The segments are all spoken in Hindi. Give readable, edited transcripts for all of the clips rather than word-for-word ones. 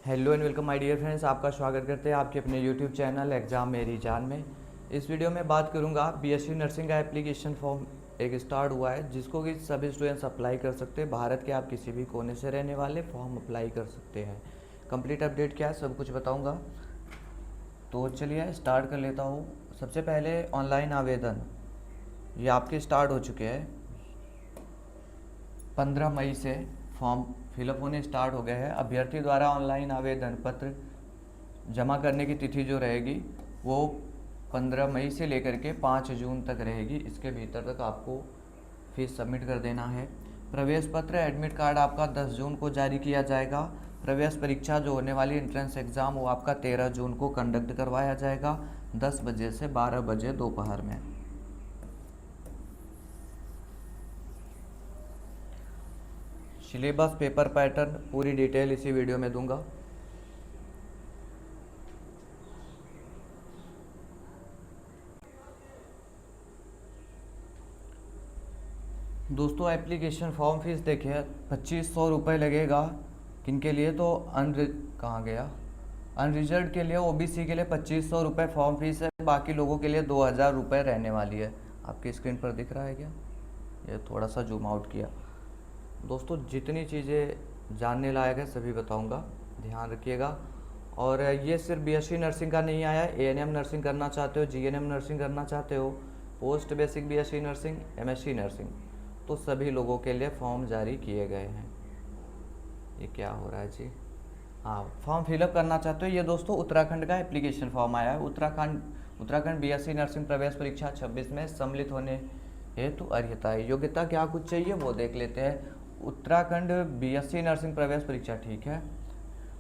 Hello and welcome my dear friends, आपका स्वागत करते हैं आपके अपने यूट्यूब चैनल एग्ज़ाम मेरी जान में। इस वीडियो में बात करूंगा बीएससी नर्सिंग का एप्लीकेशन फॉर्म एक स्टार्ट हुआ है जिसको कि सभी स्टूडेंट्स अप्लाई कर सकते हैं। भारत के आप किसी भी कोने से रहने वाले फॉर्म अप्लाई कर सकते हैं। कंप्लीट अपडेट क्या है सब कुछ बताऊँगा, तो चलिए स्टार्ट कर लेता हूँ। सबसे पहले ऑनलाइन आवेदन ये आपके स्टार्ट हो चुके हैं। 15 मई से फॉर्म फिलअप होने स्टार्ट हो गए हैं। अभ्यर्थी द्वारा ऑनलाइन आवेदन पत्र जमा करने की तिथि जो रहेगी वो 15 मई से लेकर के 5 जून तक रहेगी। इसके भीतर तक आपको फीस सबमिट कर देना है। प्रवेश पत्र एडमिट कार्ड आपका 10 जून को जारी किया जाएगा। प्रवेश परीक्षा जो होने वाली एंट्रेंस एग्ज़ाम वो आपका 13 जून को कंडक्ट करवाया जाएगा 10 बजे से 12 बजे दोपहर में। सिलेबस पेपर पैटर्न पूरी डिटेल इसी वीडियो में दूंगा। दोस्तों एप्लीकेशन फॉर्म फीस देखिए 2500 रुपये लगेगा। किनके लिए, तो कहाँ गया, अनरिजर्व के लिए ओबीसी के लिए 2500 रुपये फॉर्म फीस है। बाकी लोगों के लिए 2000 रुपये रहने वाली है। आपकी स्क्रीन पर दिख रहा है क्या, ये थोड़ा सा जूम आउट किया। दोस्तों जितनी चीज़ें जानने लायक है सभी बताऊंगा, ध्यान रखिएगा। और ये सिर्फ बीएससी नर्सिंग का नहीं आया है। एएनएम नर्सिंग करना चाहते हो, जीएनएम नर्सिंग करना चाहते हो, post basic BSc nursing, MSc nursing, तो सभी लोगों के लिए फॉर्म जारी किए गए हैं। ये क्या हो रहा है जी, हाँ फॉर्म फिलअप करना चाहते हो। ये दोस्तों उत्तराखंड का एप्लीकेशन फॉर्म आया है। उत्तराखंड बीएससी नर्सिंग प्रवेश परीक्षा 26 में सम्मिलित होने हेतु अर्हता है। योग्यता क्या कुछ चाहिए वो देख लेते हैं। उत्तराखंड बीएससी नर्सिंग प्रवेश परीक्षा, ठीक है।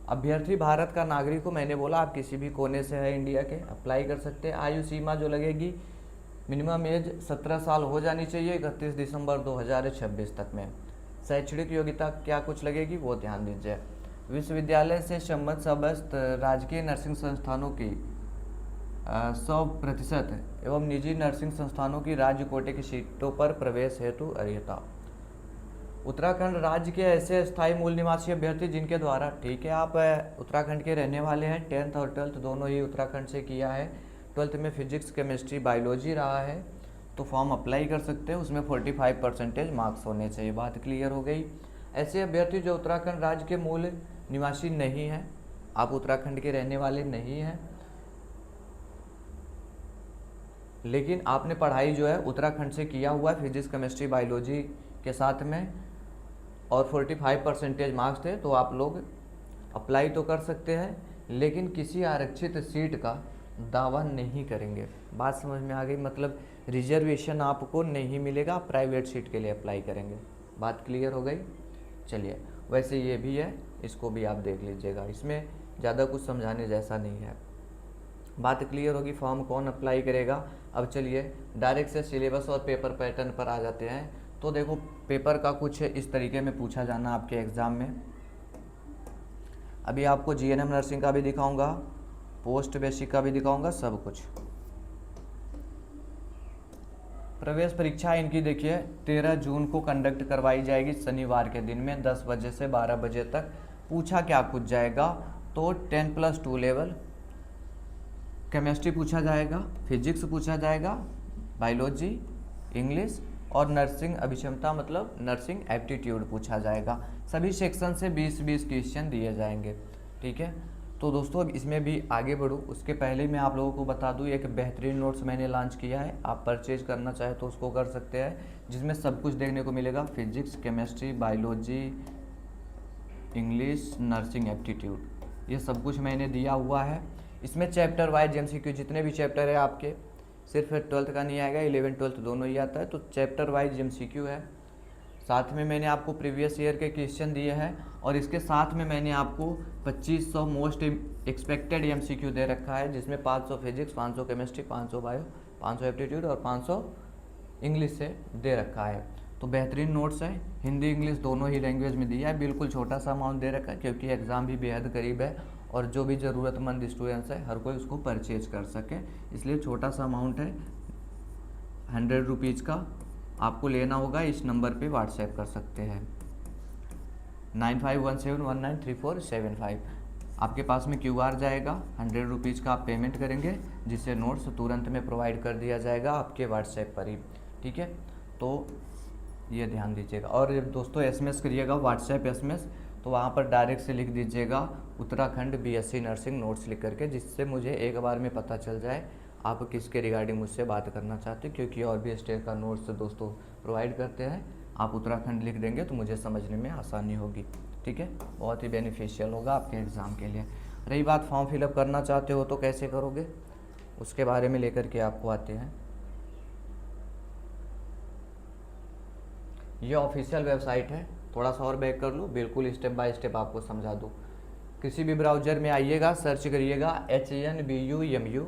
अभ्यर्थी भारत का नागरिक हो, मैंने बोला आप किसी भी कोने से है इंडिया के अप्लाई कर सकते हैं। आयु सीमा जो लगेगी, मिनिमम एज 17 साल हो जानी चाहिए 31 दिसंबर 2026 तक में। शैक्षणिक योग्यता क्या कुछ लगेगी वो ध्यान दीजिए। विश्वविद्यालय से संबद्ध समस्त राजकीय नर्सिंग संस्थानों की 100% एवं निजी नर्सिंग संस्थानों की राज्य कोटे की सीटों पर प्रवेश हेतु अर्हता। उत्तराखंड राज्य के ऐसे स्थायी मूल निवासी अभ्यर्थी जिनके द्वारा, ठीक है, आप उत्तराखंड के रहने वाले हैं, 10th और 12th दोनों ही उत्तराखंड से किया है, 12th में फिजिक्स केमिस्ट्री बायोलॉजी रहा है, तो फॉर्म अप्लाई कर सकते हैं। उसमें 45% मार्क्स होने चाहिए। बात क्लियर हो गई। ऐसे अभ्यर्थी जो उत्तराखंड राज्य के मूल निवासी नहीं हैं, आप उत्तराखंड के रहने वाले नहीं हैं, लेकिन आपने पढ़ाई जो है उत्तराखंड से किया हुआ है फिजिक्स केमिस्ट्री बायोलॉजी के साथ में, और 45% मार्क्स थे, तो आप लोग अप्लाई तो कर सकते हैं, लेकिन किसी आरक्षित सीट का दावा नहीं करेंगे। बात समझ में आ गई, मतलब रिजर्वेशन आपको नहीं मिलेगा, आप प्राइवेट सीट के लिए अप्लाई करेंगे। बात क्लियर हो गई। चलिए, वैसे ये भी है, इसको भी आप देख लीजिएगा, इसमें ज़्यादा कुछ समझाने जैसा नहीं है। बात क्लियर होगी, फॉर्म कौन अप्लाई करेगा। अब चलिए डायरेक्ट से सिलेबस और पेपर पैटर्न पर आ जाते हैं। तो देखो पेपर का कुछ इस तरीके में पूछा जाना आपके एग्ज़ाम में। अभी आपको जीएनएम नर्सिंग का भी दिखाऊंगा, पोस्ट बेसिक का भी दिखाऊंगा, सब कुछ। प्रवेश परीक्षा इनकी देखिए 13 जून को कंडक्ट करवाई जाएगी, शनिवार के दिन में 10 बजे से 12 बजे तक। पूछा क्या कुछ जाएगा, तो 10+2 लेवल केमिस्ट्री पूछा जाएगा, फिजिक्स पूछा जाएगा, बायोलॉजी, इंग्लिश और नर्सिंग अभिक्षमता मतलब नर्सिंग एप्टीट्यूड पूछा जाएगा। सभी सेक्शन से 20-20 क्वेश्चन दिए जाएंगे, ठीक है। तो दोस्तों अब इसमें भी आगे बढ़ूँ उसके पहले मैं आप लोगों को बता दूँ, एक बेहतरीन नोट्स मैंने लॉन्च किया है, आप परचेज करना चाहे तो उसको कर सकते हैं, जिसमें सब कुछ देखने को मिलेगा, physics chemistry biology English nursing aptitude, ये सब कुछ मैंने दिया हुआ है। इसमें चैप्टर वाइज एमसीक्यू जितने भी चैप्टर है आपके, सिर्फ 12th का नहीं आएगा, 11th 12th दोनों ही आता है, तो चैप्टर वाइज एमसीक्यू है। साथ में मैंने आपको प्रीवियस ईयर के क्वेश्चन दिए हैं, और इसके साथ में मैंने आपको 2500 मोस्ट एक्सपेक्टेड एमसीक्यू दे रखा है, जिसमें 500 फिजिक्स, 500 केमिस्ट्री, 500 बायो, 500 एप्टीट्यूड और 500 इंग्लिश से दे रखा है। तो बेहतरीन नोट्स है, हिंदी इंग्लिश दोनों ही लैंग्वेज में दिया है। बिल्कुल छोटा सा अमाउंट दे रखा है, क्योंकि एग्ज़ाम भी बेहद करीब है, और जो भी ज़रूरतमंद स्टूडेंट्स है हर कोई उसको परचेज कर सके, इसलिए छोटा सा अमाउंट है, 100 रुपीज़ का आपको लेना होगा। इस नंबर पे व्हाट्सएप कर सकते हैं 9517193475। आपके पास में QR जाएगा, 100 रुपीज़ का आप पेमेंट करेंगे, जिससे नोट्स तुरंत में प्रोवाइड कर दिया जाएगा आपके व्हाट्सएप पर ही। ठीक है, तो ये ध्यान दीजिएगा। और दोस्तों SMS करिएगा, व्हाट्सएप SMS, तो वहाँ पर डायरेक्ट से लिख दीजिएगा उत्तराखंड BSc नर्सिंग नोट्स लिख करके, जिससे मुझे एक बार में पता चल जाए आप किसके रिगार्डिंग मुझसे बात करना चाहते हैं, क्योंकि और भी स्टेट का नोट्स दोस्तों प्रोवाइड करते हैं। आप उत्तराखंड लिख देंगे तो मुझे समझने में आसानी होगी। ठीक है, बहुत ही बेनिफिशियल होगा आपके एग्ज़ाम के लिए। रही बात फॉर्म फिलअप करना चाहते हो तो कैसे करोगे, उसके बारे में लेकर के आपको आते हैं। ये ऑफिशियल वेबसाइट है, थोड़ा सा और बैक कर लूँ, बिल्कुल स्टेप बाय स्टेप आपको समझा दूँ। किसी भी ब्राउज़र में आइएगा, सर्च करिएगा HANBUMU,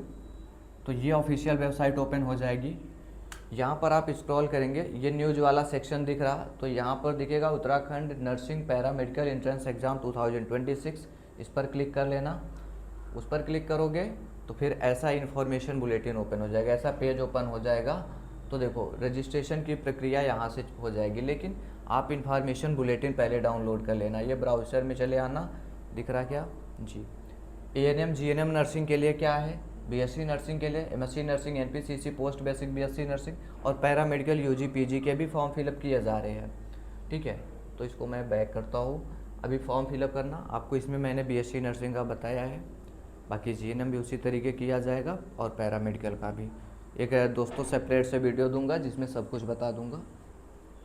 तो ये ऑफिशियल वेबसाइट ओपन हो जाएगी। यहाँ पर आप स्क्रॉल करेंगे, ये न्यूज़ वाला सेक्शन दिख रहा, तो यहाँ पर दिखेगा Uttarakhand nursing paramedical entrance exam 2026, इस पर क्लिक कर लेना। उस पर क्लिक करोगे तो फिर ऐसा इन्फॉर्मेशन बुलेटिन ओपन हो जाएगा, ऐसा पेज ओपन हो जाएगा। तो देखो रजिस्ट्रेशन की प्रक्रिया यहाँ से हो जाएगी, लेकिन आप इन्फॉर्मेशन बुलेटिन पहले डाउनलोड कर लेना। ये ब्राउज़र में चले आना, दिख रहा क्या जी। ANM GNM नर्सिंग के लिए क्या है, BSc नर्सिंग के लिए, MSc nursing, NPCC post basic BSc nursing, और पैरामेडिकल UG PG के भी फॉर्म फिलअप किए जा रहे हैं। ठीक है, तो इसको मैं बैक करता हूँ। अभी फॉर्म फिलअप करना आपको, इसमें मैंने BSc नर्सिंग का बताया है, बाकी GNM भी उसी तरीके किया जाएगा और पैरामेडिकल का भी। एक दोस्तों सेपरेट से वीडियो दूंगा जिसमें सब कुछ बता दूंगा।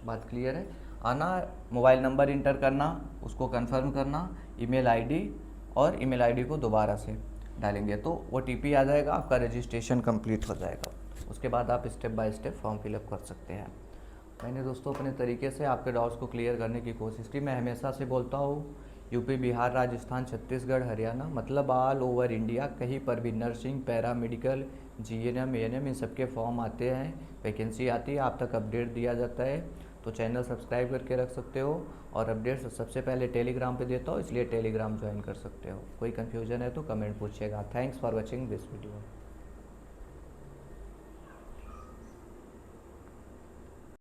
बात क्लियर है। आना, मोबाइल नंबर इंटर करना, उसको कंफर्म करना, ईमेल आईडी, और ईमेल आईडी को दोबारा से डालेंगे तो OTP आ जाएगा, आपका रजिस्ट्रेशन कंप्लीट हो जाएगा। उसके बाद आप step by step form fill up कर सकते हैं। मैंने दोस्तों अपने तरीके से आपके डाउट्स को क्लियर करने की कोशिश की। मैं हमेशा से बोलता हूँ, यूपी, बिहार, राजस्थान, छत्तीसगढ़, हरियाणा, मतलब ऑल ओवर इंडिया, कहीं पर भी नर्सिंग, पैरामेडिकल, GNM, ANM इन सब के फॉर्म आते हैं, वैकेंसी आती है, आप तक अपडेट दिया जाता है। तो चैनल सब्सक्राइब करके रख सकते हो, और अपडेट्स सबसे पहले टेलीग्राम पे देता हूँ, इसलिए टेलीग्राम ज्वाइन कर सकते हो। कोई कन्फ्यूजन है तो कमेंट पूछिएगा। Thanks for watching this video.